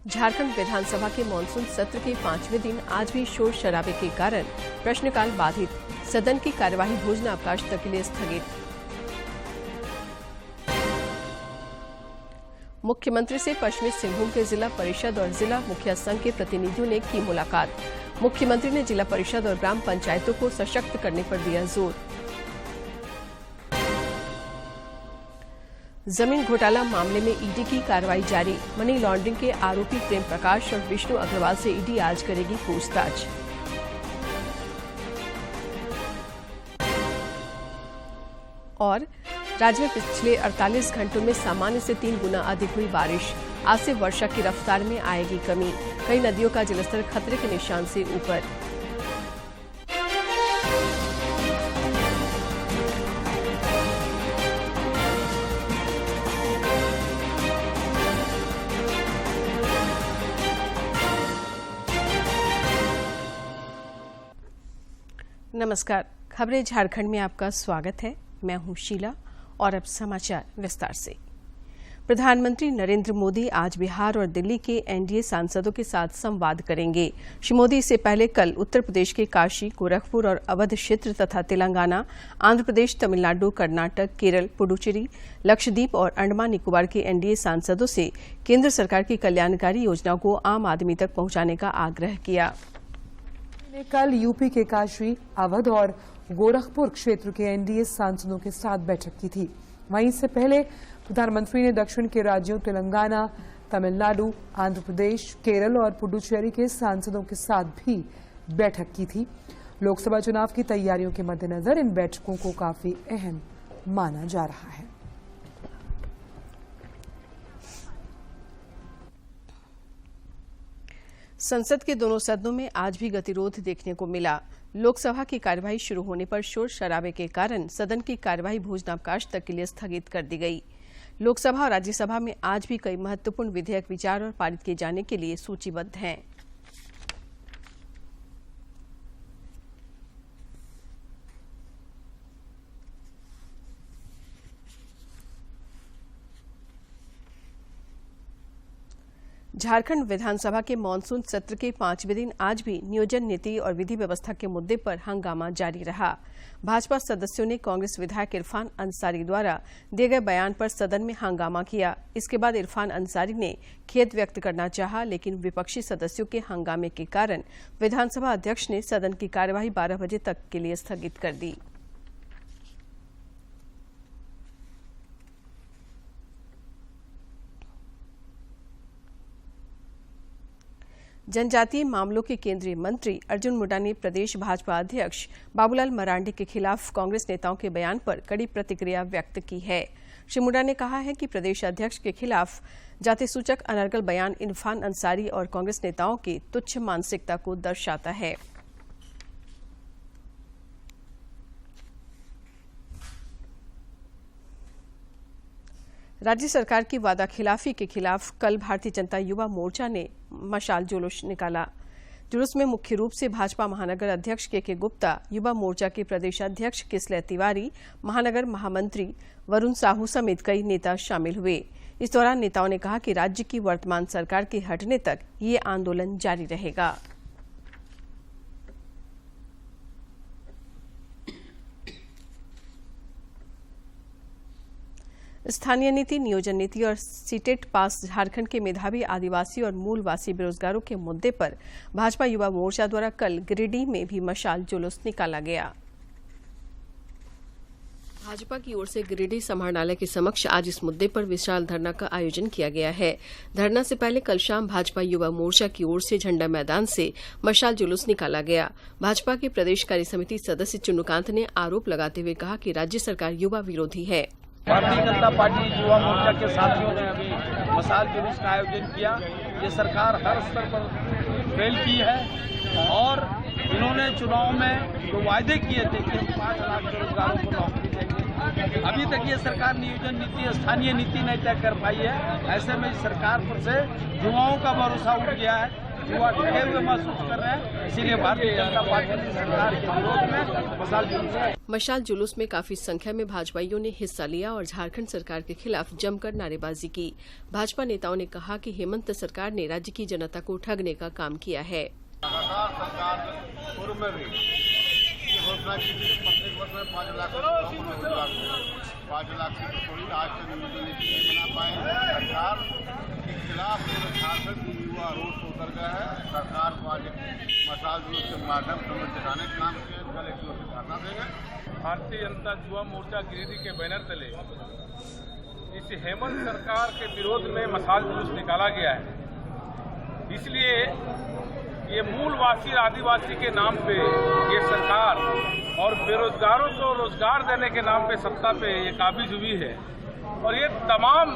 झारखंड विधानसभा के मानसून सत्र के 5वें दिन आज भी शोर शराबे के कारण प्रश्नकाल बाधित, सदन की कार्यवाही भोजनावकाश तक के लिए स्थगित। मुख्यमंत्री से पश्चिमी सिंहभूम के जिला परिषद और जिला मुखिया संघ के प्रतिनिधियों ने की मुलाकात। मुख्यमंत्री ने जिला परिषद और ग्राम पंचायतों को सशक्त करने पर दिया जोर। जमीन घोटाला मामले में ईडी की कार्रवाई जारी। मनी लॉन्ड्रिंग के आरोपी प्रेम प्रकाश और विष्णु अग्रवाल से ईडी आज करेगी पूछताछ। और राज्य में पिछले 48 घंटों में सामान्य से 3 गुना अधिक हुई बारिश। आज से वर्षा की रफ्तार में आएगी कमी। कई नदियों का जलस्तर खतरे के निशान से ऊपर। नमस्कार, खबरें झारखंड में आपका स्वागत है। मैं हूं शीला और अब समाचार विस्तार से। प्रधानमंत्री नरेंद्र मोदी आज बिहार और दिल्ली के एनडीए सांसदों के साथ संवाद करेंगे। श्री मोदी इससे पहले कल उत्तर प्रदेश के काशी, गोरखपुर और अवध क्षेत्र तथा तेलंगाना, आंध्र प्रदेश, तमिलनाडु, कर्नाटक, केरल, पुडुचेरी, लक्षद्वीप और अंडमान निकोबार के एनडीए सांसदों से केंद्र सरकार की कल्याणकारी योजनाओं को आम आदमी तक पहुंचाने का आग्रह किया। ने कल यूपी के काशी, अवध और गोरखपुर क्षेत्र के एनडीए सांसदों के साथ बैठक की थी। वहीं इससे पहले प्रधानमंत्री ने दक्षिण के राज्यों तेलंगाना, तमिलनाडु, आंध्र प्रदेश, केरल और पुडुचेरी के सांसदों के साथ भी बैठक की थी। लोकसभा चुनाव की तैयारियों के मद्देनजर इन बैठकों को काफी अहम माना जा रहा है। संसद के दोनों सदनों में आज भी गतिरोध देखने को मिला। लोकसभा की कार्यवाही शुरू होने पर शोर शराबे के कारण सदन की कार्यवाही भोजनावकाश तक के लिए स्थगित कर दी गई। लोकसभा और राज्यसभा में आज भी कई महत्वपूर्ण विधेयक विचार और पारित किए जाने के लिए सूचीबद्ध हैं। झारखंड विधानसभा के मानसून सत्र के 5वें दिन आज भी नियोजन नीति और विधि व्यवस्था के मुद्दे पर हंगामा जारी रहा। भाजपा सदस्यों ने कांग्रेस विधायक इरफान अंसारी द्वारा दिए गए बयान पर सदन में हंगामा किया। इसके बाद इरफान अंसारी ने खेद व्यक्त करना चाहा, लेकिन विपक्षी सदस्यों के हंगामे के कारण विधानसभा अध्यक्ष ने सदन की कार्यवाही 12 बजे तक के लिए स्थगित कर दी। जनजातीय मामलों के केंद्रीय मंत्री अर्जुन मुंडा ने प्रदेश भाजपा अध्यक्ष बाबूलाल मरांडी के खिलाफ कांग्रेस नेताओं के बयान पर कड़ी प्रतिक्रिया व्यक्त की है। श्री मुंडा ने कहा है कि प्रदेश अध्यक्ष के खिलाफ जाति सूचक अनर्गल बयान इरफान अंसारी और कांग्रेस नेताओं की तुच्छ मानसिकता को दर्शाता है। राज्य सरकार की वादा खिलाफी के खिलाफ कल भारतीय जनता युवा मोर्चा ने मशाल जुलूस निकाला। जुलूस में मुख्य रूप से भाजपा महानगर अध्यक्ष के गुप्ता, युवा मोर्चा के प्रदेश अध्यक्ष किसलय तिवारी, महानगर महामंत्री वरुण साहू समेत कई नेता शामिल हुए। इस दौरान नेताओं ने कहा कि राज्य की वर्तमान सरकार के हटने तक ये आंदोलन जारी रहेगा। स्थानीय नीति, नियोजन नीति और सीटेट पास झारखंड के मेधावी आदिवासी और मूलवासी बेरोजगारों के मुद्दे पर भाजपा युवा मोर्चा द्वारा कल गिरिडीह में भी मशाल जुलूस निकाला गया। भाजपा की ओर से गिरिडीह समाहरणालय के समक्ष आज इस मुद्दे पर विशाल धरना का आयोजन किया गया है। धरना से पहले कल शाम भाजपा युवा मोर्चा की ओर से झंडा मैदान से मशाल जुलूस निकाला गया। भाजपा के प्रदेश कार्य समिति सदस्य चुन्नूकांत ने आरोप लगाते हुए कहा कि राज्य सरकार युवा विरोधी है। भारतीय जनता पार्टी युवा मोर्चा के साथियों ने अभी मशाल जुलूस का आयोजन किया। ये सरकार हर स्तर पर फेल की है और इन्होंने चुनाव में जो वायदे किए थे कि 5 लाख बेरोजगारों को नौकरी देंगे, अभी तक ये सरकार नियोजन नीति, स्थानीय नीति नहीं तय कर पाई है। ऐसे में सरकार पर से युवाओं का भरोसा उठ गया है। युवा ठगे हुए महसूस कर रहे हैं। इसीलिए भारतीय जनता पार्टी की सरकार के विरोध में मशाल जुलूस मशाल जुलूस में काफी संख्या में भाजपाइयों ने हिस्सा लिया और झारखंड सरकार के खिलाफ जमकर नारेबाजी की। भाजपा नेताओं ने कहा कि हेमंत सरकार ने राज्य की जनता को ठगने का काम किया है। लगातार सरकार पूर्व में भी ये घोषणा की थी प्रत्येक वर्ष में 5 लाख की थोड़ी आज तक नीति नहीं बना पाए। सरकार के खिलाफ पूरे झारखंड की युवा रोड पर उतर गया है। सरकार को आज मशाल जुलूस के माध्यम से जगाने का काम किया। कल एक जोर से धरना देंगे। भारतीय जनता युवा मोर्चा गिरिडीह के बैनर तले इस हेमंत सरकार के विरोध में मशाल जुलूस निकाला गया है। इसलिए ये मूलवासी आदिवासी के नाम पे ये सरकार और बेरोजगारों को रोजगार देने के नाम पे सत्ता पे ये काबिज हुई है और ये तमाम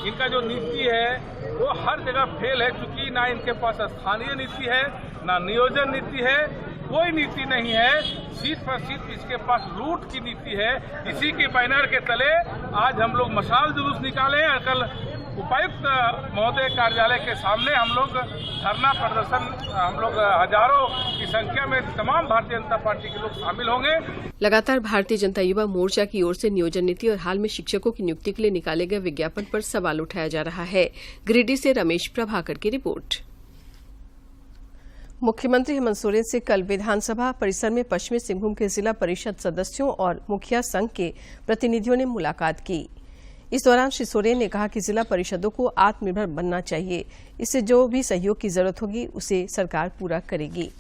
इनका जो नीति है वो हर जगह फेल है, क्योंकि ना इनके पास स्थानीय नीति है, ना नियोजन नीति है, कोई नीति नहीं है। सीट पर सीट इसके पास लूट की नीति है। इसी के बैनर के तले आज हम लोग मशाल जुलूस निकाले हैं। कल उपायुक्त महोदय कार्यालय के सामने हम लोग धरना प्रदर्शन, हम लोग हजारों की संख्या में तमाम भारतीय जनता पार्टी के लोग शामिल होंगे। लगातार भारतीय जनता युवा मोर्चा की ओर से नियोजन नीति और हाल में शिक्षकों की नियुक्ति के लिए निकाले गए विज्ञापन पर सवाल उठाया जा रहा है। गिरिडीह से रमेश प्रभाकर की रिपोर्ट। मुख्यमंत्री हेमंत सोरेन से कल विधानसभा परिसर में पश्चिमी सिंहभूम के जिला परिषद सदस्यों और मुखिया संघ के प्रतिनिधियों ने मुलाकात की। इस दौरान श्री सोरेन ने कहा कि जिला परिषदों को आत्मनिर्भर बनना चाहिए। इससे जो भी सहयोग की जरूरत होगी उसे सरकार पूरा करेगी।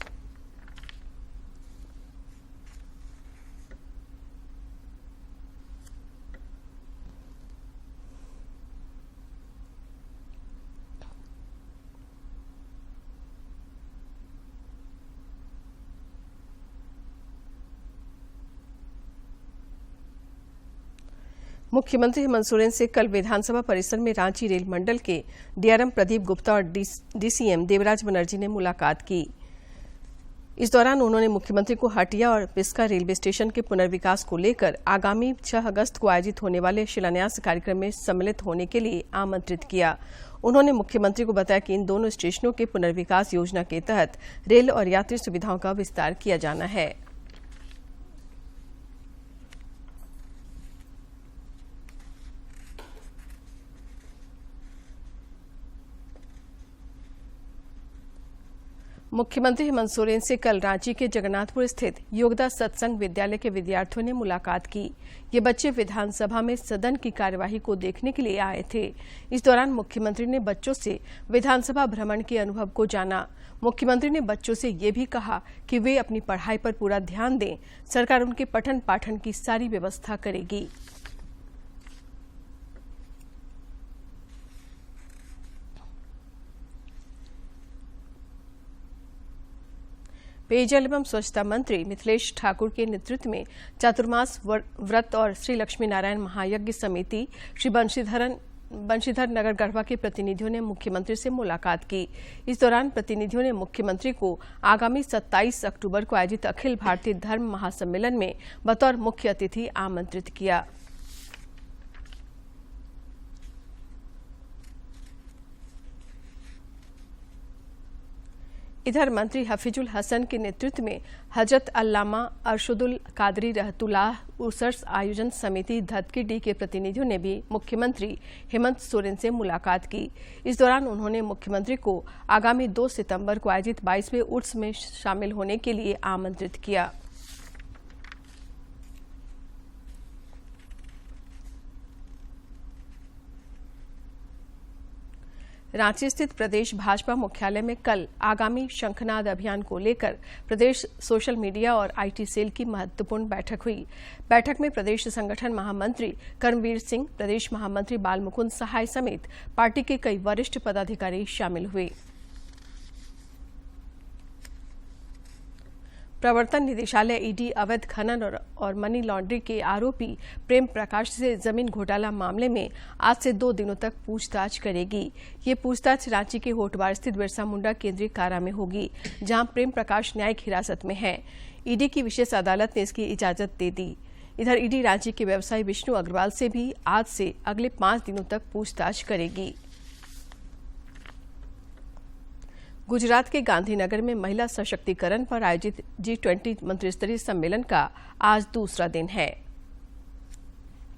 मुख्यमंत्री हेमंत सोरेन से कल विधानसभा परिसर में रांची रेल मंडल के डीआरएम प्रदीप गुप्ता और डीसीएम देवराज बनर्जी ने मुलाकात की। इस दौरान उन्होंने मुख्यमंत्री को हटिया और पिस्का रेलवे स्टेशन के पुनर्विकास को लेकर आगामी 6 अगस्त को आयोजित होने वाले शिलान्यास कार्यक्रम में सम्मिलित होने के लिए आमंत्रित किया। उन्होंने मुख्यमंत्री को बताया कि इन दोनों स्टेशनों के पुनर्विकास योजना के तहत रेल और यात्री सुविधाओं का विस्तार किया जाना है। मुख्यमंत्री हेमंत सोरेन से कल रांची के जगन्नाथपुर स्थित योगदा सत्संग विद्यालय के विद्यार्थियों ने मुलाकात की। ये बच्चे विधानसभा में सदन की कार्यवाही को देखने के लिए आए थे। इस दौरान मुख्यमंत्री ने बच्चों से विधानसभा भ्रमण के अनुभव को जाना। मुख्यमंत्री ने बच्चों से ये भी कहा कि वे अपनी पढ़ाई पर पूरा ध्यान दें। सरकार उनके पठन पाठन की सारी व्यवस्था करेगी। पेयजल एवं स्वच्छता मंत्री मिथिलेश ठाकुर के नेतृत्व में चातुर्मास व्रत और श्री लक्ष्मी नारायण महायज्ञ समिति श्री बंशीधर नगर गढ़वा के प्रतिनिधियों ने मुख्यमंत्री से मुलाकात की। इस दौरान प्रतिनिधियों ने मुख्यमंत्री को आगामी 27 अक्टूबर को आयोजित अखिल भारतीय धर्म महासम्मेलन में बतौर मुख्य अतिथि आमंत्रित किया। इधर मंत्री हफीजुल हसन के नेतृत्व में हजरत अल्लामा अरशदुल कादरी रहतुल्लाह उर्स आयोजन समिति धतकीडीह के प्रतिनिधियों ने भी मुख्यमंत्री हेमंत सोरेन से मुलाकात की। इस दौरान उन्होंने मुख्यमंत्री को आगामी 2 सितंबर को आयोजित 22वें उर्स में शामिल होने के लिए आमंत्रित किया। रांची स्थित प्रदेश भाजपा मुख्यालय में कल आगामी शंखनाद अभियान को लेकर प्रदेश सोशल मीडिया और आईटी सेल की महत्वपूर्ण बैठक हुई। बैठक में प्रदेश संगठन महामंत्री कर्मवीर सिंह, प्रदेश महामंत्री बालमुकुंद सहाय समेत पार्टी के कई वरिष्ठ पदाधिकारी शामिल हुए। प्रवर्तन निदेशालय ईडी अवैध खनन और मनी लॉन्ड्रिंग के आरोपी प्रेम प्रकाश से जमीन घोटाला मामले में आज से 2 दिनों तक पूछताछ करेगी। ये पूछताछ रांची के होटवार स्थित बिरसा मुंडा केंद्रीय कारा में होगी, जहां प्रेम प्रकाश न्यायिक हिरासत में है। ईडी की विशेष अदालत ने इसकी इजाजत दे दी। इधर ईडी रांची के व्यवसायी विष्णु अग्रवाल से भी आज से अगले 5 दिनों तक पूछताछ करेगी। गुजरात के गांधीनगर में महिला सशक्तिकरण पर आयोजित G20 मंत्रिस्तरीय सम्मेलन का आज दूसरा दिन है।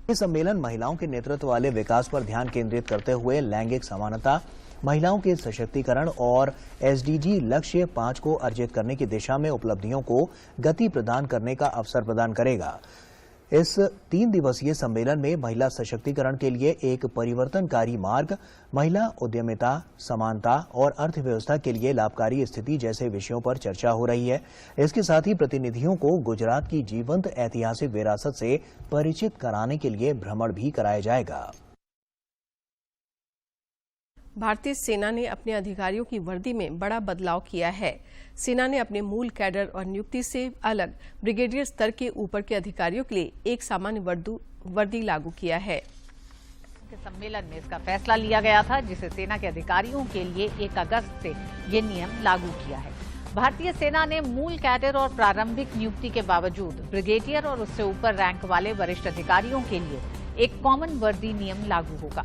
ये सम्मेलन महिलाओं के नेतृत्व वाले विकास पर ध्यान केंद्रित करते हुए लैंगिक समानता, महिलाओं के सशक्तिकरण और SDG लक्ष्य 5 को अर्जित करने की दिशा में उपलब्धियों को गति प्रदान करने का अवसर प्रदान करेगा। इस 3 दिवसीय सम्मेलन में महिला सशक्तिकरण के लिए एक परिवर्तनकारी मार्ग, महिला उद्यमिता, समानता और अर्थव्यवस्था के लिए लाभकारी स्थिति जैसे विषयों पर चर्चा हो रही है। इसके साथ ही प्रतिनिधियों को गुजरात की जीवंत ऐतिहासिक विरासत से परिचित कराने के लिए भ्रमण भी कराया जाएगा। भारतीय सेना ने अपने अधिकारियों की वर्दी में बड़ा बदलाव किया है। सेना ने अपने मूल कैडर और नियुक्ति से अलग ब्रिगेडियर स्तर के ऊपर के अधिकारियों के लिए एक सामान्य वर्दी लागू किया है। सम्मेलन में इसका फैसला लिया गया था, जिसे सेना के अधिकारियों के लिए 1 अगस्त से ये नियम लागू किया है। भारतीय सेना ने मूल कैडर और प्रारंभिक नियुक्ति के बावजूद ब्रिगेडियर और उससे ऊपर रैंक वाले वरिष्ठ अधिकारियों के लिए एक कॉमन वर्दी नियम लागू होगा।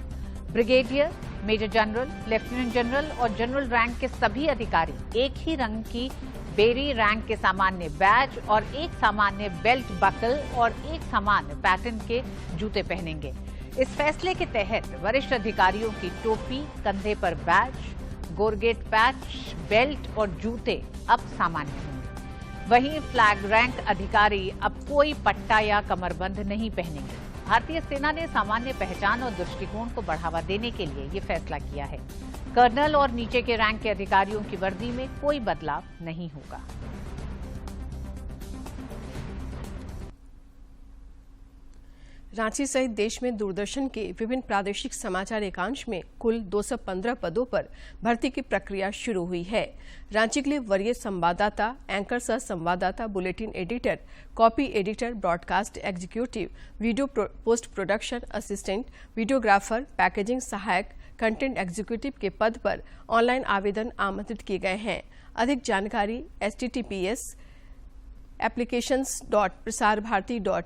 Brigadier, major general, lieutenant general और जनरल रैंक के सभी अधिकारी एक ही रंग की बेरी रैंक के सामान्य बैज और एक सामान्य बेल्ट बकल और एक सामान्य पैटर्न के जूते पहनेंगे। इस फैसले के तहत वरिष्ठ अधिकारियों की टोपी, कंधे पर बैज, गोरगेट पैच, बेल्ट और जूते अब सामान्य होंगे। वहीं फ्लैग रैंक अधिकारी अब कोई पट्टा या कमरबंद नहीं पहनेंगे। भारतीय सेना ने सामान्य पहचान और दृष्टिकोण को बढ़ावा देने के लिए ये फैसला किया है। कर्नल और नीचे के रैंक के अधिकारियों की वर्दी में कोई बदलाव नहीं होगा। रांची सहित देश में दूरदर्शन के विभिन्न प्रादेशिक समाचार एकांश में कुल 215 पदों पर भर्ती की प्रक्रिया शुरू हुई है। रांची के लिए वरीय संवाददाता, एंकर सह संवाददाता, bulletin editor, copy editor, broadcast executive, video post production assistant, videographer, packaging सहायक, कंटेंट एग्जीक्यूटिव के पद पर ऑनलाइन आवेदन आमंत्रित किए गए हैं। अधिक जानकारी https:/applications.prasarbharati.org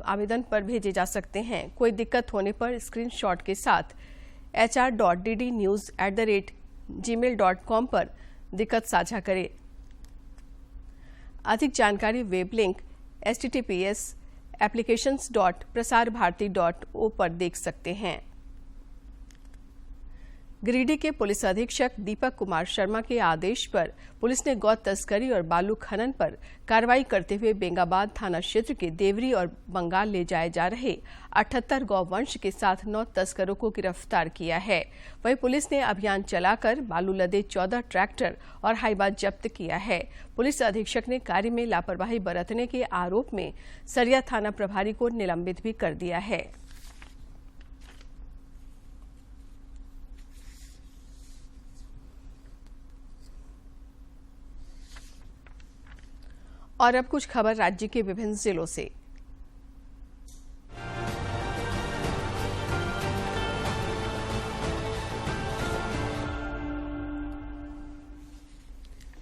आवेदन पर भेजे जा सकते हैं। कोई दिक्कत होने पर स्क्रीनशॉट के साथ hr.ddnews@gmail.com पर दिक्कत साझा करें। अधिक जानकारी वेब लिंक https:/applications.prasarbharati.org पर देख सकते हैं। गिरिडीह के पुलिस अधीक्षक दीपक कुमार शर्मा के आदेश पर पुलिस ने गौ तस्करी और बालू खनन पर कार्रवाई करते हुए बेंगाबाद थाना क्षेत्र के देवरी और बंगाल ले जाए जा रहे 78 गौवंश के साथ 9 तस्करों को गिरफ्तार किया है। वहीं पुलिस ने अभियान चलाकर बालू लदे 14 ट्रैक्टर और हाईवा जब्त किया है। पुलिस अधीक्षक ने कार्य में लापरवाही बरतने के आरोप में सरिया थाना प्रभारी को निलंबित भी कर दिया है। और अब कुछ खबर राज्य के विभिन्न जिलों से।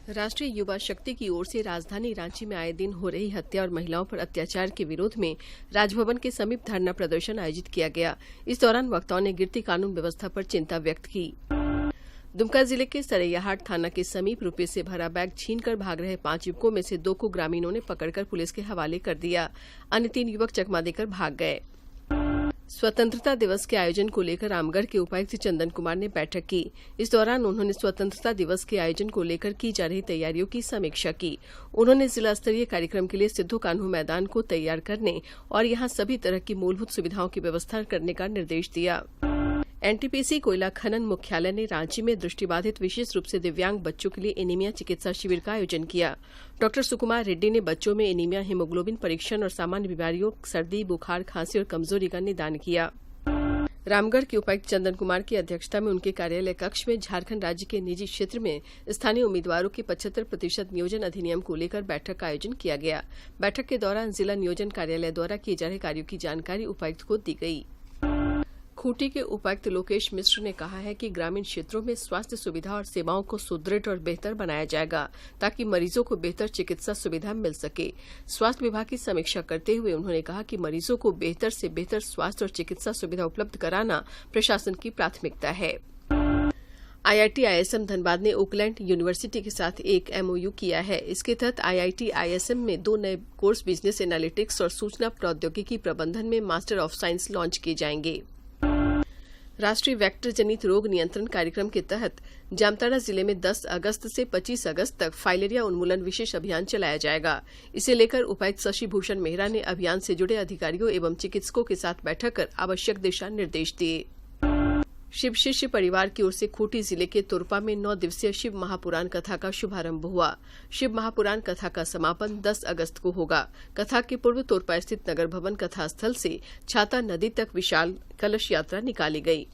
राष्ट्रीय युवा शक्ति की ओर से राजधानी रांची में आए दिन हो रही हत्या और महिलाओं पर अत्याचार के विरोध में राजभवन के समीप धरना प्रदर्शन आयोजित किया गया। इस दौरान वक्ताओं ने गिरती कानून व्यवस्था पर चिंता व्यक्त की। दुमका जिले के सरैयाहाट थाना के समीप रुपये से भरा बैग छीनकर भाग रहे 5 युवकों में से 2 को ग्रामीणों ने पकड़कर पुलिस के हवाले कर दिया। अन्य 3 युवक चकमा देकर भाग गए। स्वतंत्रता दिवस के आयोजन को लेकर रामगढ़ के उपायुक्त चंदन कुमार ने बैठक की। इस दौरान उन्होंने स्वतंत्रता दिवस के आयोजन को लेकर की जा रही तैयारियों की समीक्षा की। उन्होंने जिला स्तरीय कार्यक्रम के लिए सिद्धू कान्हू मैदान को तैयार करने और यहां सभी तरह की मूलभूत सुविधाओं की व्यवस्था करने का निर्देश दिया। एनटीपीसी कोयला खनन मुख्यालय ने रांची में दृष्टिबाधित विशेष रूप से दिव्यांग बच्चों के लिए एनीमिया चिकित्सा शिविर का आयोजन किया। डॉक्टर सुकुमार रेड्डी ने बच्चों में एनीमिया, हीमोग्लोबिन परीक्षण और सामान्य बीमारियों, सर्दी, बुखार, खांसी और कमजोरी का निदान किया। रामगढ़ के उपायुक्त चंदन कुमार की अध्यक्षता में उनके कार्यालय कक्ष में झारखंड राज्य के निजी क्षेत्र में स्थानीय उम्मीदवारों के 75% नियोजन अधिनियम को लेकर बैठक का आयोजन किया गया। बैठक के दौरान जिला नियोजन कार्यालय द्वारा किए जा रहे कार्यों की जानकारी उपायुक्त को दी गई। खूंटी के उपायुक्त लोकेश मिश्र ने कहा है कि ग्रामीण क्षेत्रों में स्वास्थ्य सुविधा और सेवाओं को सुदृढ़ और बेहतर बनाया जाएगा ताकि मरीजों को बेहतर चिकित्सा सुविधा मिल सके। स्वास्थ्य विभाग की समीक्षा करते हुए उन्होंने कहा कि मरीजों को बेहतर से बेहतर स्वास्थ्य और चिकित्सा सुविधा उपलब्ध कराना प्रशासन की प्राथमिकता है। IIT ISM धनबाद ने ओकलैंड यूनिवर्सिटी के साथ एक MOU किया है। इसके तहत IIT ISM में 2 नए कोर्स बिजनेस एनालिटिक्स और सूचना प्रौद्योगिकी प्रबंधन में मास्टर ऑफ साइंस लॉन्च किए जाएंगे। राष्ट्रीय वेक्टर जनित रोग नियंत्रण कार्यक्रम के तहत जामताड़ा जिले में 10 अगस्त से 25 अगस्त तक फाइलेरिया उन्मूलन विशेष अभियान चलाया जाएगा। इसे लेकर उपायुक्त शशि भूषण मेहरा ने अभियान से जुड़े अधिकारियों एवं चिकित्सकों के साथ बैठक कर आवश्यक दिशा निर्देश दिए। शिव शिष्य परिवार की ओर से खूंटी जिले के तुरपा में 9 दिवसीय शिव महापुराण कथा का शुभारंभ हुआ। शिव महापुराण कथा का समापन 10 अगस्त को होगा। कथा के पूर्व तुरपा स्थित नगर भवन कथा स्थल से छाता नदी तक विशाल कलश यात्रा निकाली गई।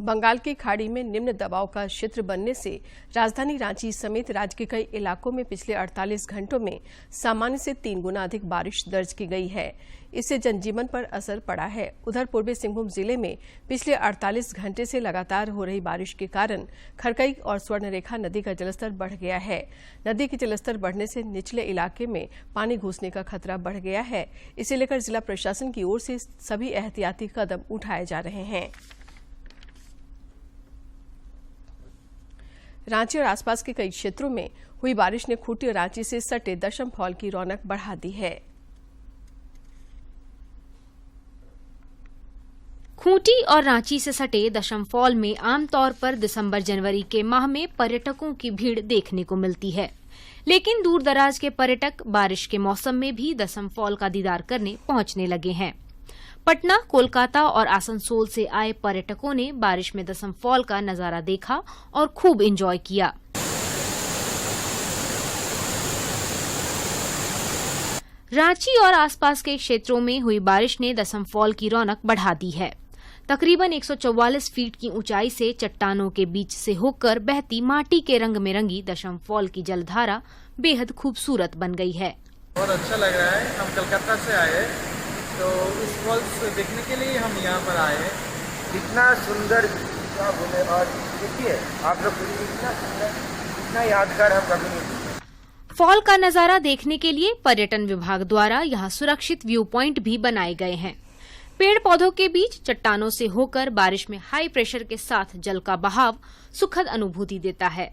बंगाल की खाड़ी में निम्न दबाव का क्षेत्र बनने से राजधानी रांची समेत राज्य के कई इलाकों में पिछले 48 घंटों में सामान्य से 3 गुना अधिक बारिश दर्ज की गई है। इससे जनजीवन पर असर पड़ा है। उधर पूर्वी सिंहभूम जिले में पिछले 48 घंटे से लगातार हो रही बारिश के कारण खरकई और स्वर्णरेखा नदी का जलस्तर बढ़ गया है। नदी के जलस्तर बढ़ने से निचले इलाके में पानी घुसने का खतरा बढ़ गया है। इसे लेकर जिला प्रशासन की ओर से सभी एहतियाती कदम उठाए जा रहे हैं। रांची और आसपास के कई क्षेत्रों में हुई बारिश ने खूंटी और रांची से सटे दशम फॉल की रौनक बढ़ा दी है। खूंटी और रांची से सटे दशम फॉल में आमतौर पर दिसंबर जनवरी के माह में पर्यटकों की भीड़ देखने को मिलती है, लेकिन दूर दराज के पर्यटक बारिश के मौसम में भी दशम फॉल का दीदार करने पहुंचने लगे हैं। पटना, कोलकाता और आसनसोल से आए पर्यटकों ने बारिश में दशम फॉल का नजारा देखा और खूब एंजॉय किया। रांची और आसपास के क्षेत्रों में हुई बारिश ने दशम फॉल की रौनक बढ़ा दी है। तकरीबन 144 फीट की ऊंचाई से चट्टानों के बीच से होकर बहती माटी के रंग में रंगी दशम फॉल की जलधारा बेहद खूबसूरत बन गई है। बहुत अच्छा लग रहा है। हम कलकत्ता से आए तो इस फॉल्स देखने के लिए हम यहाँ पर आए। कितना सुंदर और देखिए आप लोग, कितना सुंदर, कितना यादगार हम कभी नहीं। फॉल का नजारा देखने के लिए पर्यटन विभाग द्वारा यहाँ सुरक्षित व्यू पॉइंट भी बनाए गए हैं। पेड़ पौधों के बीच चट्टानों से होकर बारिश में हाई प्रेशर के साथ जल का बहाव सुखद अनुभूति देता है।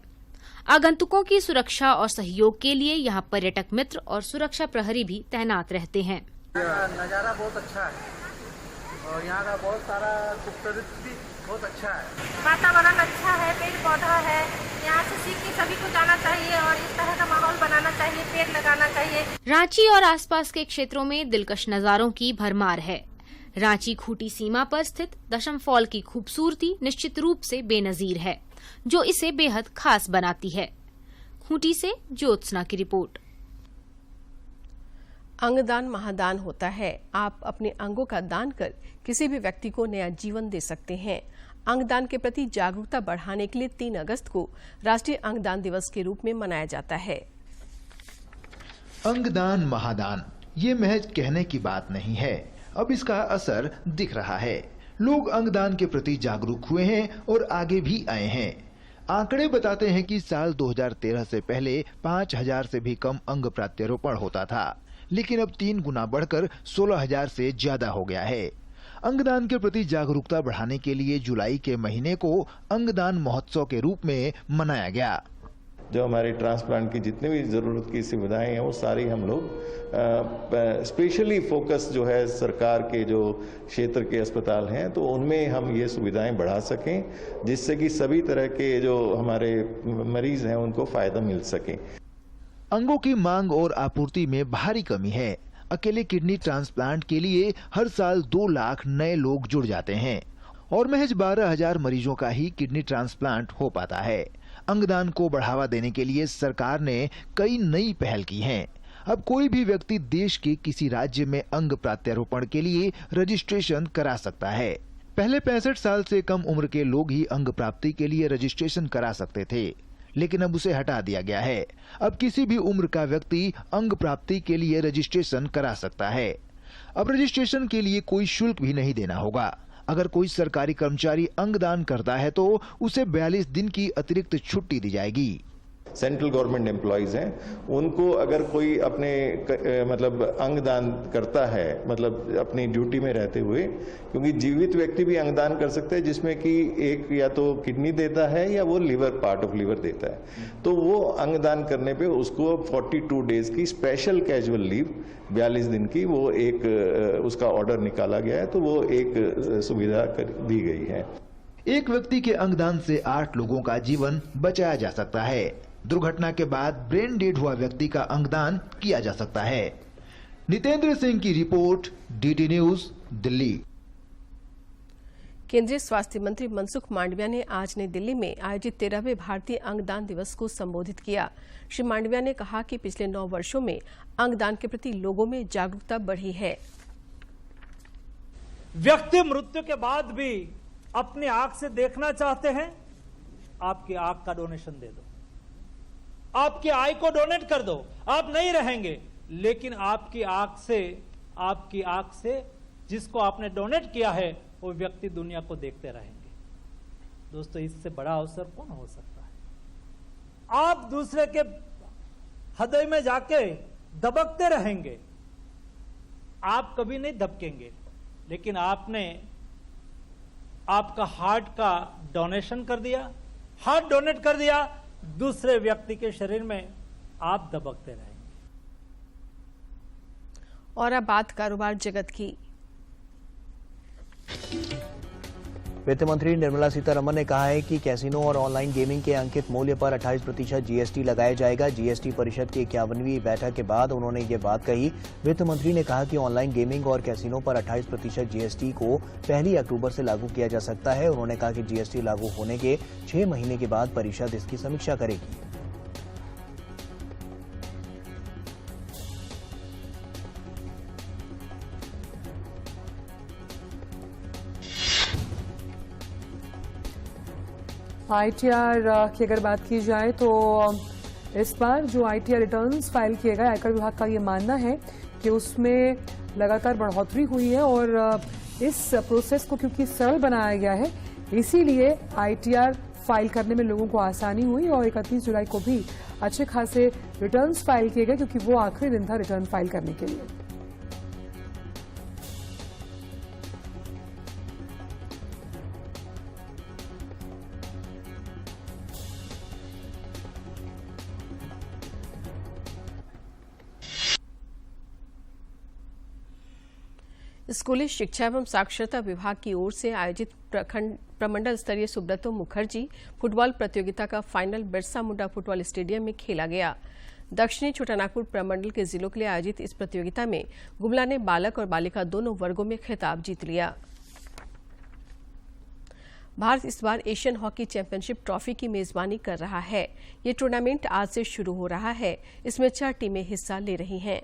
आगंतुकों की सुरक्षा और सहयोग के लिए यहाँ पर्यटक मित्र और सुरक्षा प्रहरी भी तैनात रहते हैं। नजारा बहुत अच्छा है और यहाँ का बहुत सारा खूबसूरत भी बहुत अच्छा है। वातावरण अच्छा है, पेड़ पौधा है। यहाँ से सीख के सभी को जाना चाहिए और इस तरह का माहौल बनाना चाहिए, पेड़ लगाना चाहिए। रांची और आसपास के क्षेत्रों में दिलकश नजारों की भरमार है। रांची खूंटी सीमा पर स्थित दशम फॉल की खूबसूरती निश्चित रूप से बेनजीर है, जो इसे बेहद खास बनाती है। खूंटी से ज्योत्सना की रिपोर्ट। अंगदान महादान होता है। आप अपने अंगों का दान कर किसी भी व्यक्ति को नया जीवन दे सकते हैं। अंगदान के प्रति जागरूकता बढ़ाने के लिए 3 अगस्त को राष्ट्रीय अंगदान दिवस के रूप में मनाया जाता है। अंगदान महादान ये महज कहने की बात नहीं है, अब इसका असर दिख रहा है। लोग अंगदान के प्रति जागरूक हुए हैं और आगे भी आए हैं। आंकड़े बताते हैं कि साल 2013 से पहले 5000 से भी कम अंग प्रत्यारोपण होता था, लेकिन अब 3 गुना बढ़कर 16,000 से ज्यादा हो गया है। अंगदान के प्रति जागरूकता बढ़ाने के लिए जुलाई के महीने को अंगदान महोत्सव के रूप में मनाया गया। जो हमारे ट्रांसप्लांट की जितनी भी जरूरत की सुविधाएं हैं वो सारी हम लोग स्पेशली फोकस जो है सरकार के जो क्षेत्र के अस्पताल हैं तो उनमें हम ये सुविधाएं बढ़ा सकें, जिससे कि सभी तरह के जो हमारे मरीज हैं उनको फायदा मिल सके। अंगों की मांग और आपूर्ति में भारी कमी है। अकेले किडनी ट्रांसप्लांट के लिए हर साल 2 लाख नए लोग जुड़ जाते हैं और महज 12,000 मरीजों का ही किडनी ट्रांसप्लांट हो पाता है। अंगदान को बढ़ावा देने के लिए सरकार ने कई नई पहल की हैं। अब कोई भी व्यक्ति देश के किसी राज्य में अंग प्रत्यारोपण के लिए रजिस्ट्रेशन करा सकता है। पहले 65 साल से कम उम्र के लोग ही अंग प्राप्ति के लिए रजिस्ट्रेशन करा सकते थे, लेकिन अब उसे हटा दिया गया है। अब किसी भी उम्र का व्यक्ति अंग प्राप्ति के लिए रजिस्ट्रेशन करा सकता है। अब रजिस्ट्रेशन के लिए कोई शुल्क भी नहीं देना होगा। अगर कोई सरकारी कर्मचारी अंगदान करता है तो उसे 42 दिन की अतिरिक्त छुट्टी दी जाएगी। सेंट्रल गवर्नमेंट एम्प्लॉयज हैं, उनको अगर कोई अपने मतलब अंगदान करता है, मतलब अपनी ड्यूटी में रहते हुए, क्योंकि जीवित व्यक्ति भी अंगदान कर सकते हैं जिसमें कि एक या तो किडनी देता है या वो लिवर, पार्ट ऑफ लिवर देता है, तो वो अंगदान करने पे उसको 42 डेज की स्पेशल कैजुअल लीव, 42 दिन की, वो एक उसका ऑर्डर निकाला गया है, तो वो एक सुविधा दी गई है। एक व्यक्ति के अंगदान से 8 लोगों का जीवन बचाया जा सकता है। दुर्घटना के बाद ब्रेन डेड हुआ व्यक्ति का अंगदान किया जा सकता है। नितेंद्र सिंह की रिपोर्ट, DD न्यूज, दिल्ली। केंद्रीय स्वास्थ्य मंत्री मनसुख मांडविया ने आज नई दिल्ली में आयोजित 13वें भारतीय अंगदान दिवस को संबोधित किया। श्री मांडविया ने कहा कि पिछले 9 वर्षों में अंगदान के प्रति लोगों में जागरूकता बढ़ी है। व्यक्ति मृत्यु के बाद भी अपनी आंख से देखना चाहते हैं, आपकी आंख का डोनेशन दे दो, आपकी आई को डोनेट कर दो, आप नहीं रहेंगे, लेकिन आपकी आंख से जिसको आपने डोनेट किया है वो व्यक्ति दुनिया को देखते रहेंगे। दोस्तों, इससे बड़ा अवसर कौन हो सकता है? आप दूसरे के हृदय में जाके दबकते रहेंगे, आप कभी नहीं दबकेंगे, लेकिन आपने आपका हार्ट का डोनेशन कर दिया, हार्ट डोनेट कर दिया, दूसरे व्यक्ति के शरीर में आप दबकते रहेंगे। और अब बात कारोबार जगत की। वित्त मंत्री निर्मला सीतारमण ने कहा है कि कैसीनो और ऑनलाइन गेमिंग के अंकित मूल्य पर 28% जीएसटी लगाया जाएगा। जीएसटी परिषद की 51वीं बैठक के बाद उन्होंने ये बात कही। वित्त मंत्री ने कहा कि ऑनलाइन गेमिंग और कैसीनो पर 28% जीएसटी को 1 अक्टूबर से लागू किया जा सकता है। उन्होंने कहा कि जीएसटी लागू होने के 6 महीने के बाद परिषद इसकी समीक्षा करेगी। आईटीआर की अगर बात की जाए तो इस बार जो आईटीआर रिटर्न्स फाइल किए गए, आयकर विभाग का ये मानना है कि उसमें लगातार बढ़ोतरी हुई है और इस प्रोसेस को क्योंकि सरल बनाया गया है, इसीलिए आईटीआर फाइल करने में लोगों को आसानी हुई और 31 जुलाई को भी अच्छे खासे रिटर्न्स फाइल किए गए, क्योंकि वो आखिरी दिन था रिटर्न फाइल करने के लिए। स्कूली शिक्षा एवं साक्षरता विभाग की ओर से आयोजित प्रमंडल स्तरीय सुब्रतो मुखर्जी फुटबॉल प्रतियोगिता का final Birsa Munda football stadium में खेला गया। दक्षिणी छोटानागपुर प्रमंडल के जिलों के लिए आयोजित इस प्रतियोगिता में गुमला ने बालक और बालिका दोनों वर्गों में खिताब जीत लिया। भारत इस बार एशियन हॉकी चैंपियनशिप ट्रॉफी की मेजबानी कर रहा है। ये टूर्नामेंट आज से शुरू हो रहा है। इसमें 4 टीमें हिस्सा ले रही हैं।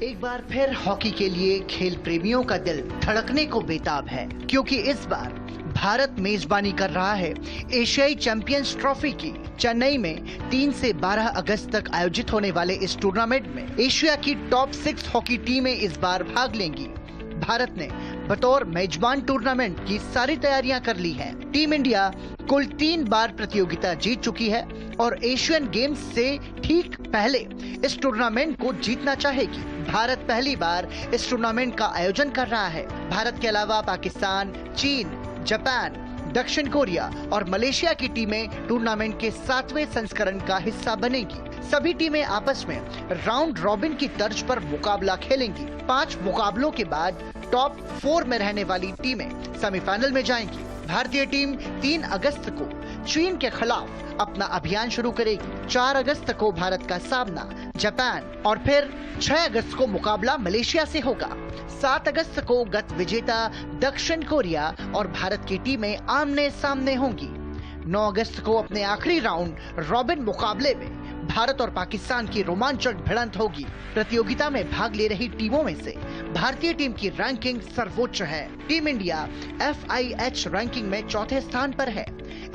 एक बार फिर हॉकी के लिए खेल प्रेमियों का दिल धड़कने को बेताब है, क्योंकि इस बार भारत मेजबानी कर रहा है एशियाई चैंपियंस ट्रॉफी की। चेन्नई में 3 से 12 अगस्त तक आयोजित होने वाले इस टूर्नामेंट में एशिया की टॉप 6 हॉकी टीमें इस बार भाग लेंगी। भारत ने बतौर मेजबान टूर्नामेंट की सारी तैयारियां कर ली हैं। टीम इंडिया कुल 3 बार प्रतियोगिता जीत चुकी है और एशियन गेम्स से ठीक पहले इस टूर्नामेंट को जीतना चाहेगी। भारत पहली बार इस टूर्नामेंट का आयोजन कर रहा है। भारत के अलावा पाकिस्तान, चीन, जापान, दक्षिण कोरिया और मलेशिया की टीमें टूर्नामेंट के 7वें संस्करण का हिस्सा बनेगी। सभी टीमें आपस में राउंड रॉबिन की तर्ज पर मुकाबला खेलेंगी। 5 मुकाबलों के बाद टॉप 4 में रहने वाली टीमें सेमीफाइनल में जाएंगी। भारतीय टीम 3 अगस्त को चीन के खिलाफ अपना अभियान शुरू करेगी। 4 अगस्त को भारत का सामना जापान और फिर 6 अगस्त को मुकाबला मलेशिया से होगा। 7 अगस्त को गत विजेता दक्षिण कोरिया और भारत की टीमें आमने सामने होंगी। 9 अगस्त को अपने आखिरी राउंड रॉबिन मुकाबले में भारत और पाकिस्तान की रोमांचक भिड़ंत होगी। प्रतियोगिता में भाग ले रही टीमों में से भारतीय टीम की रैंकिंग सर्वोच्च है। टीम इंडिया FIH रैंकिंग में 4थे स्थान पर है।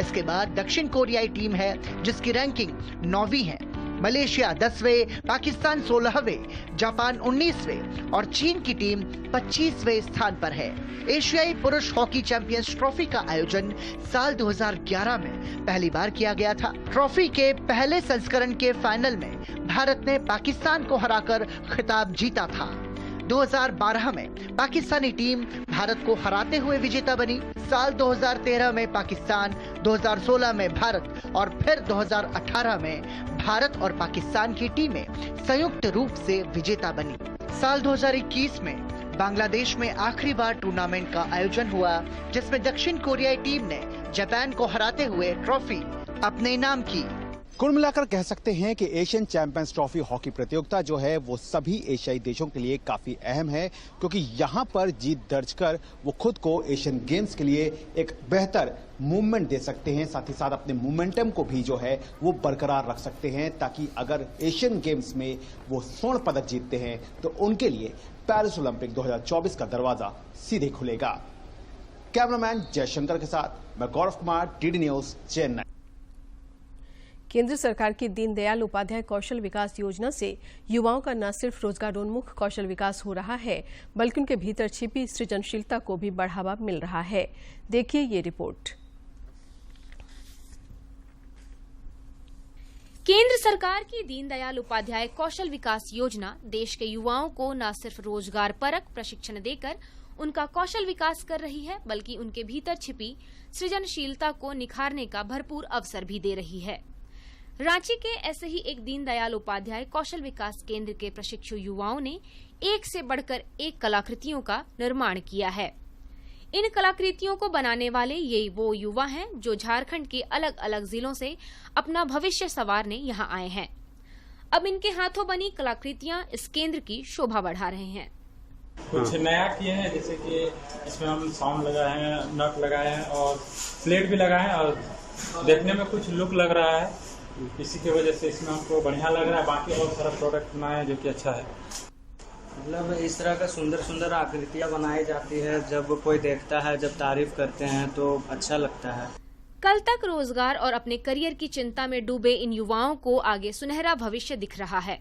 इसके बाद दक्षिण कोरियाई टीम है जिसकी रैंकिंग 9वीं है। मलेशिया 10वें, पाकिस्तान 16वें, जापान 19वें और चीन की टीम 25वें स्थान पर है। एशियाई पुरुष हॉकी चैंपियंस ट्रॉफी का आयोजन साल 2011 में पहली बार किया गया था। ट्रॉफी के पहले संस्करण के फाइनल में भारत ने पाकिस्तान को हराकर खिताब जीता था। 2012 में पाकिस्तानी टीम भारत को हराते हुए विजेता बनी। साल 2013 में पाकिस्तान, 2016 में भारत और फिर 2018 में भारत और पाकिस्तान की टीमें संयुक्त रूप से विजेता बनी। साल 2021 में बांग्लादेश में आखिरी बार टूर्नामेंट का आयोजन हुआ, जिसमें दक्षिण कोरियाई टीम ने जापान को हराते हुए ट्रॉफी अपने नाम की। कुल मिलाकर कह सकते हैं कि एशियन चैंपियंस ट्रॉफी हॉकी प्रतियोगिता जो है वो सभी एशियाई देशों के लिए काफी अहम है, क्योंकि यहाँ पर जीत दर्ज कर वो खुद को एशियन गेम्स के लिए एक बेहतर मूवमेंट दे सकते हैं, साथ ही साथ अपने मोमेंटम को भी जो है वो बरकरार रख सकते हैं, ताकि अगर एशियन गेम्स में वो स्वर्ण पदक जीतते हैं तो उनके लिए पेरिस ओलंपिक 2024 का दरवाजा सीधे खुलेगा। कैमरामैन जयशंकर के साथ मैं गौरव कुमार, डीडी न्यूज, चेन्नई। केंद्र सरकार की दीनदयाल उपाध्याय कौशल विकास योजना से युवाओं का न सिर्फ रोजगारोन्मुख कौशल विकास हो रहा है, बल्कि उनके भीतर छिपी सृजनशीलता को भी बढ़ावा मिल रहा है। देखिए ये रिपोर्ट। केंद्र सरकार की दीनदयाल उपाध्याय कौशल विकास योजना देश के युवाओं को न सिर्फ रोजगार परक प्रशिक्षण देकर उनका कौशल विकास कर रही है, बल्कि उनके भीतर छिपी सृजनशीलता को निखारने का भरपूर अवसर भी दे रही है। रांची के ऐसे ही एक दीनदयाल उपाध्याय कौशल विकास केंद्र के प्रशिक्षु युवाओं ने एक से बढ़कर एक कलाकृतियों का निर्माण किया है। इन कलाकृतियों को बनाने वाले ये वो युवा हैं जो झारखंड के अलग अलग जिलों से अपना भविष्य संवारने यहाँ आए हैं। अब इनके हाथों बनी कलाकृतियाँ इस केंद्र की शोभा बढ़ा रहे हैं। कुछ नया किए हैं, जैसे कि इसमें हम साउंड लगाए हैं, नट लगाए हैं और प्लेट भी लगाए हैं और देखने में कुछ लुक लग रहा है। इसी की वजह से इसमें हमको बढ़िया लग रहा है। बाकी और सारा प्रोडक्ट बनाया है जो कि अच्छा है। मतलब इस तरह का सुंदर सुंदर आकृतियाँ बनाई जाती है, जब कोई देखता है, जब तारीफ करते हैं तो अच्छा लगता है। कल तक रोजगार और अपने करियर की चिंता में डूबे इन युवाओं को आगे सुनहरा भविष्य दिख रहा है।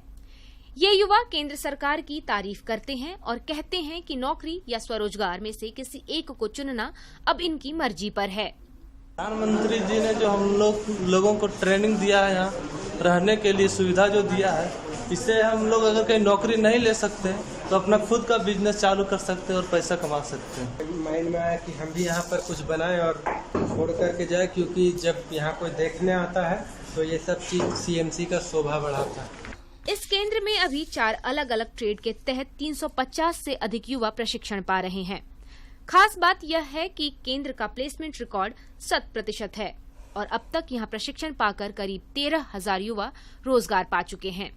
ये युवा केंद्र सरकार की तारीफ करते हैं और कहते हैं कि नौकरी या स्वरोजगार में से किसी एक को चुनना अब इनकी मर्जी पर है। प्रधानमंत्री जी ने जो हम लोगों को ट्रेनिंग दिया है, यहाँ रहने के लिए सुविधा जो दिया है, इससे हम लोग अगर कहीं नौकरी नहीं ले सकते तो अपना खुद का बिजनेस चालू कर सकते हैं और पैसा कमा सकते हैं। माइंड में आया कि हम भी यहाँ पर कुछ बनाएं और छोड़ करके जाए, क्योंकि जब यहाँ कोई देखने आता है तो ये सब चीज सीएमसी का शोभा बढ़ाता है। इस केंद्र में अभी 4 अलग अलग ट्रेड के तहत 350 से अधिक युवा प्रशिक्षण पा रहे हैं। खास बात यह है कि केंद्र का प्लेसमेंट रिकॉर्ड 100% है और अब तक यहां प्रशिक्षण पाकर करीब 13,000 युवा रोजगार पा चुके हैं।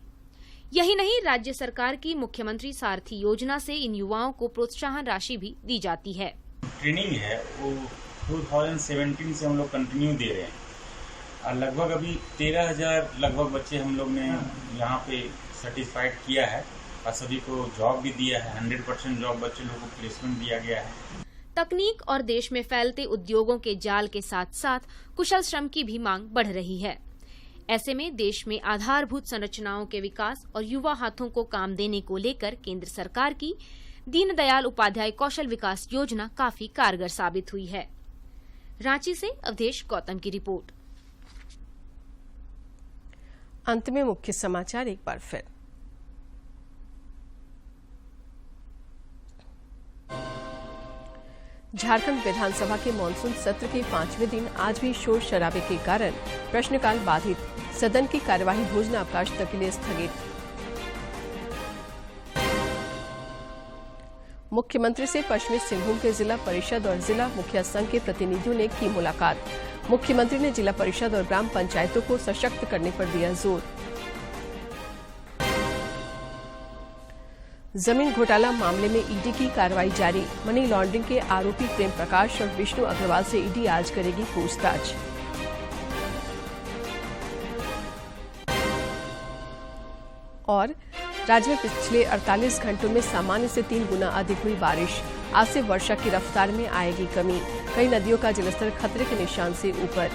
यही नहीं, राज्य सरकार की मुख्यमंत्री सारथी योजना से इन युवाओं को प्रोत्साहन राशि भी दी जाती है। ट्रेनिंग है वो 2017 से हम लोग कंटिन्यू दे रहे हैं और लगभग अभी 13,000 लगभग बच्चे हम लोग ने यहाँ पे सर्टिफाइड किया है और सभी को जॉब भी दिया है। 100% जॉब बच्चे लोगों को प्लेसमेंट दिया गया है। तकनीक और देश में फैलते उद्योगों के जाल के साथ साथ कुशल श्रम की भी मांग बढ़ रही है। ऐसे में देश में आधारभूत संरचनाओं के विकास और युवा हाथों को काम देने को लेकर केंद्र सरकार की दीनदयाल उपाध्याय कौशल विकास योजना काफी कारगर साबित हुई है। रांची से अवधेश गौतम की रिपोर्ट। अंत में मुख्य समाचार एक बार फिर। झारखंड विधानसभा के मानसून सत्र के 5वें दिन आज भी शोर शराबे के कारण प्रश्नकाल बाधित, सदन की कार्यवाही भोजनावकाश तक के लिए स्थगित। मुख्यमंत्री से पश्चिमी सिंहभूम के जिला परिषद और जिला मुखिया संघ के प्रतिनिधियों ने की मुलाकात। मुख्यमंत्री ने जिला परिषद और ग्राम पंचायतों को सशक्त करने पर दिया जोर। जमीन घोटाला मामले में ईडी की कार्रवाई जारी। मनी लॉन्ड्रिंग के आरोपी प्रेम प्रकाश और विष्णु अग्रवाल से ईडी आज करेगी पूछताछ। और राज्य में पिछले 48 घंटों में सामान्य से 3 गुना अधिक हुई बारिश। आज से वर्षा की रफ्तार में आएगी कमी। कई नदियों का जलस्तर खतरे के निशान से ऊपर।